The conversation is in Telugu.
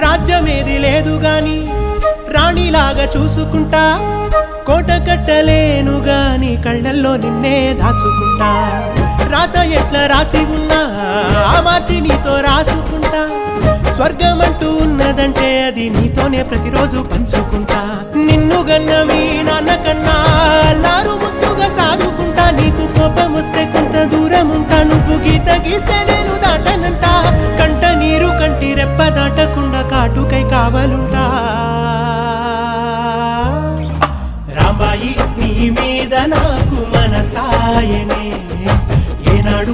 రాజ్యమేది లేదు గాని రాణిలాగా చూసుకుంటా, కోట కట్టలేను గాని కళ్ళల్లో నిన్నే దాచుకుంటా. రాత ఎట్లా రాసి ఉన్నా ఆ మార్చి నీతో రాసుకుంటా. స్వర్గమంటూ ఉన్నదంటే అది నీతోనే ప్రతిరోజు పంచుకుంటా. నిన్ను గన్న మీ నాన్న కన్నా అల్లారు ముద్దుగా సాదుకుంటా. నీకు కోపం వస్తే కొంత దూరం ఉంటా, నువ్వు గీత గీస్తే నేను దాటనంటా. కంట నీరు కంటి రెప్ప దాటకుండా కాటుకై కావలుంటా. రాంబాయి నీ మీద నాకు మనసాయనే.